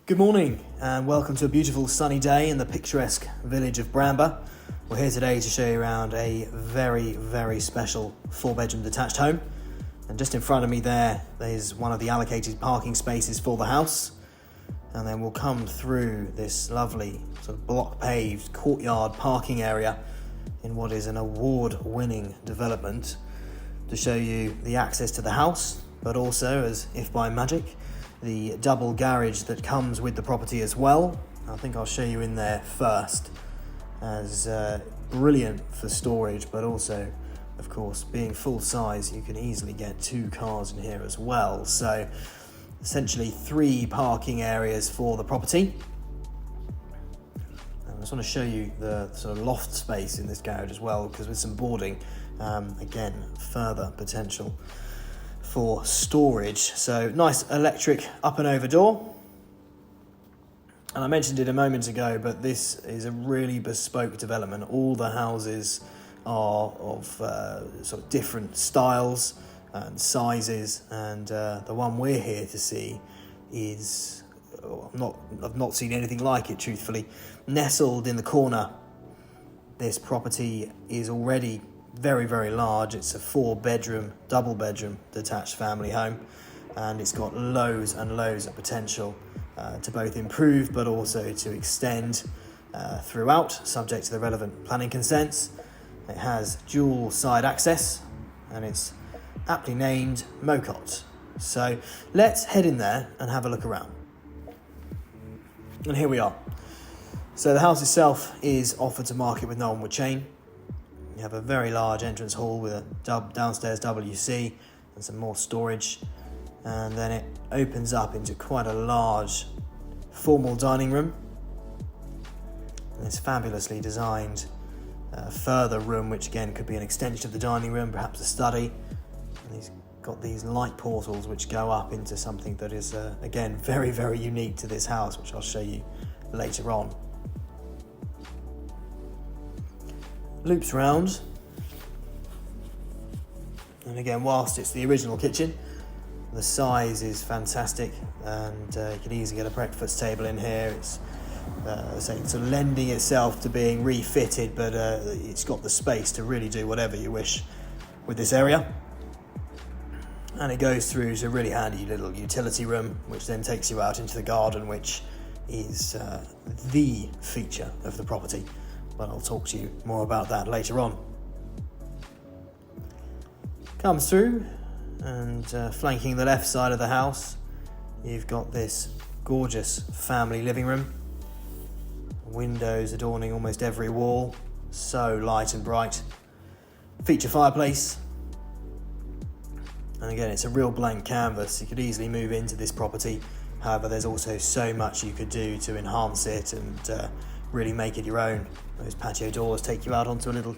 Good morning and welcome to a beautiful sunny day in the picturesque village of Bramber. We're here today to show you around a very special 4-bedroom detached home. And just in front of me there's one of the allocated parking spaces for the house. And then we'll come through this lovely sort of block paved courtyard parking area in what is an award-winning development to show you the access to the house, but also, as if by magic, the double garage that comes with the property as well. I think I'll show you in there first, as brilliant for storage, but also, of course, being full size, you can easily get 2 cars in here as well. So essentially 3 parking areas for the property. And I just want to show you the sort of loft space in this garage as well, because with some boarding, again, further potential for storage. So nice electric up and over door. And I mentioned it a moment ago, but this is a really bespoke development. All the houses are of sort of different styles and sizes, and the one we're here to see is, I've not seen anything like it, truthfully. Nestled in the corner, this property is already very large. It's a 4-bedroom, double bedroom detached family home, and it's got loads and loads of potential to both improve but also to extend throughout, subject to the relevant planning consents. It has dual side access and it's aptly named Mocot. So let's head in there and have a look around. And here we are. So the house itself is offered to market with no onward chain. You have a very large entrance hall with a downstairs WC and some more storage, and then it opens up into quite a large formal dining room. And this fabulously designed further room, which again could be an extension of the dining room, perhaps a study. And he's got these light portals which go up into something that is again very unique to this house, which I'll show you later on. Loops round, and again, whilst it's the original kitchen, the size is fantastic, and you can easily get a breakfast table in here. It's sort of lending itself to being refitted, but it's got the space to really do whatever you wish with this area. And it goes through to a really handy little utility room, which then takes you out into the garden, which is the feature of the property. But I'll talk to you more about that later on. Comes through, and flanking the left side of the house, you've got this gorgeous family living room. Windows adorning almost every wall, so light and bright. Feature fireplace. And again, it's a real blank canvas. You could easily move into this property. However, there's also so much you could do to enhance it and really make it your own. Those patio doors take you out onto a little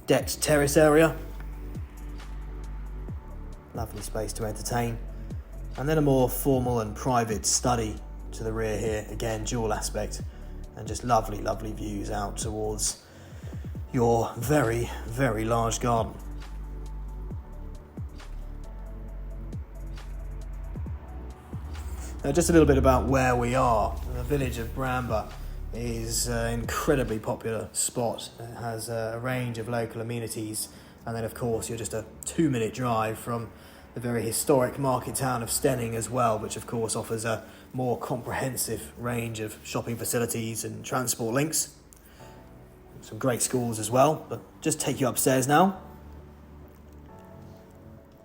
decked terrace area. Lovely space to entertain. And then a more formal and private study to the rear here. Again, dual aspect, and just lovely views out towards your very large garden. Now, just a little bit about where we are. The village of Bramber is an incredibly popular spot. It has a range of local amenities, and then of course you're just a 2-minute drive from the very historic market town of Stenning as well, which of course offers a more comprehensive range of shopping facilities and transport links. Some great schools as well, but just take you upstairs now.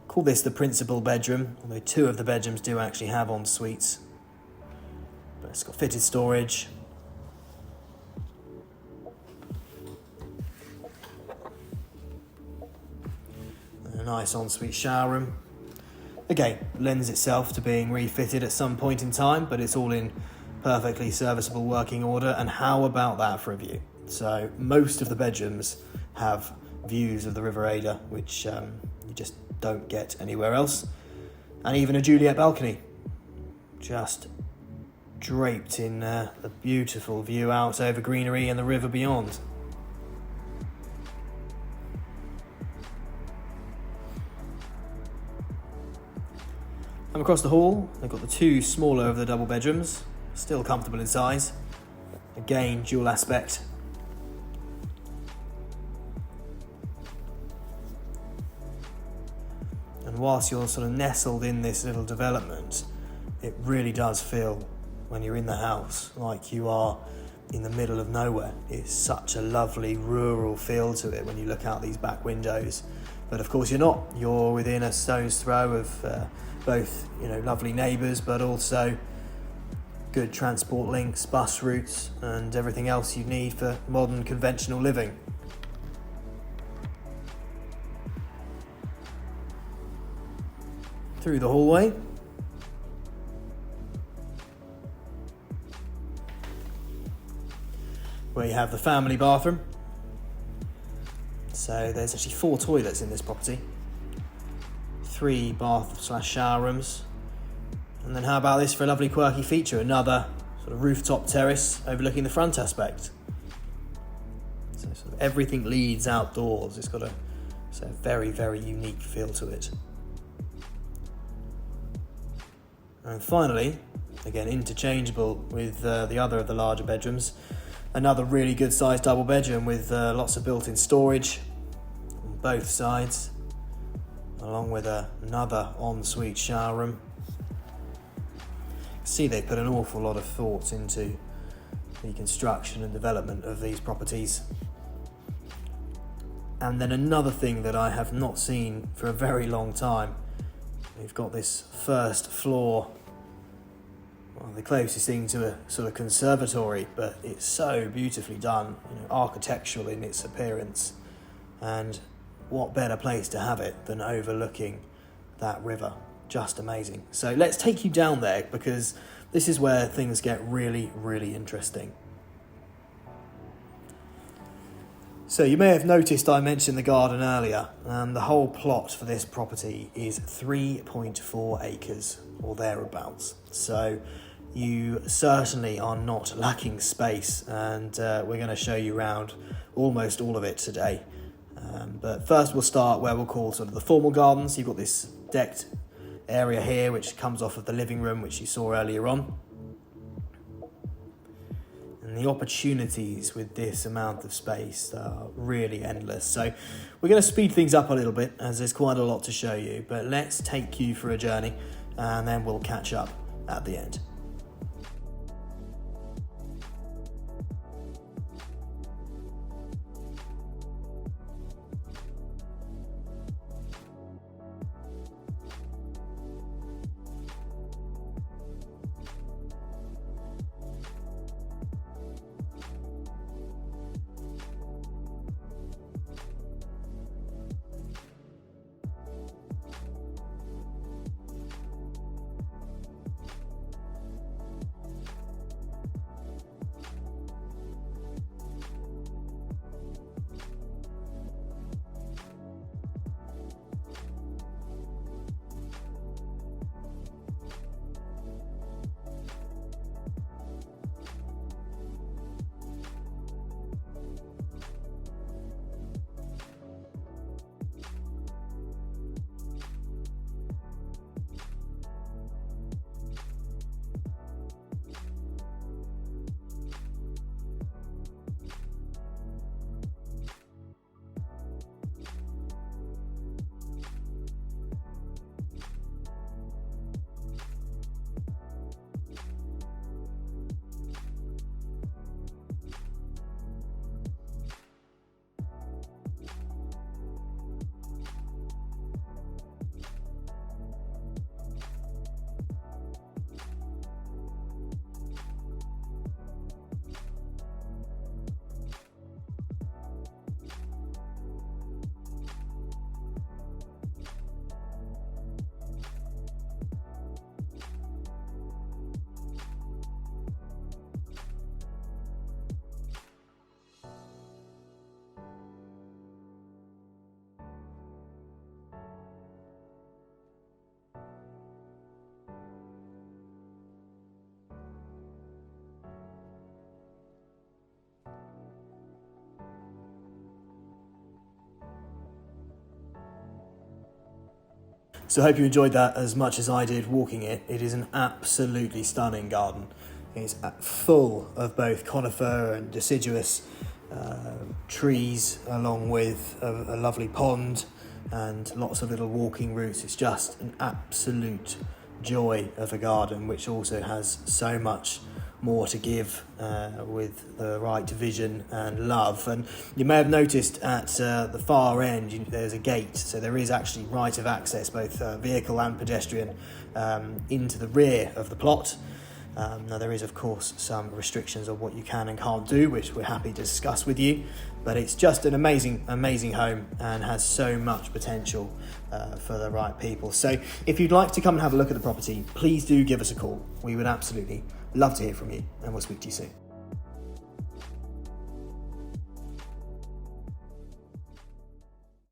Call this the principal bedroom, although 2 of the bedrooms do actually have en suites. But it's got fitted storage. A nice ensuite shower room. Again, lends itself to being refitted at some point in time, but it's all in perfectly serviceable working order. And how about that for a view? So most of the bedrooms have views of the River Ada, which you just don't get anywhere else. And even a Juliet balcony, just draped in a beautiful view out over greenery and the river beyond. And across the hall, they've got the two smaller of the double bedrooms, still comfortable in size. Again, dual aspect. And whilst you're sort of nestled in this little development, it really does feel, when you're in the house, like you are in the middle of nowhere. It's such a lovely rural feel to it when you look out these back windows. But of course you're not. You're within a stone's throw of both, lovely neighbours, but also good transport links, bus routes, and everything else you need for modern conventional living. Through the hallway, where you have the family bathroom. So there's actually 4 toilets in this property, 3 bath/shower rooms, and then how about this for a lovely quirky feature, another sort of rooftop terrace overlooking the front aspect. So sort of everything leads outdoors. It's got a very, very unique feel to it. And finally, again interchangeable with the other of the larger bedrooms, another really good sized double bedroom with lots of built-in storage on both sides, along with another ensuite shower room. See, they put an awful lot of thought into the construction and development of these properties. And then another thing that I have not seen for a very long time, we've got this first floor, well, the closest thing to a sort of conservatory, but it's so beautifully done, architectural in its appearance. And what better place to have it than overlooking that river? Just amazing. So let's take you down there, because this is where things get really, really interesting. So you may have noticed I mentioned the garden earlier, and the whole plot for this property is 3.4 acres or thereabouts. So you certainly are not lacking space, and we're going to show you around almost all of it today. But first we'll start where we'll call sort of the formal garden. So you've got this decked area here which comes off of the living room, which you saw earlier on. And the opportunities with this amount of space are really endless. So we're going to speed things up a little bit as there's quite a lot to show you, but let's take you for a journey and then we'll catch up at the end. So I hope you enjoyed that as much as I did walking it. It is an absolutely stunning garden. It's full of both conifer and deciduous trees, along with a lovely pond and lots of little walking routes. It's just an absolute joy of a garden, which also has so much more to give with the right vision and love. And you may have noticed at the far end there's a gate, so there is actually right of access, both vehicle and pedestrian, into the rear of the plot. Now there is of course some restrictions on what you can and can't do, which we're happy to discuss with you, but it's just an amazing home and has so much potential for the right people. So if you'd like to come and have a look at the property, please do give us a call. We would absolutely love to hear from you, and we'll speak to you soon.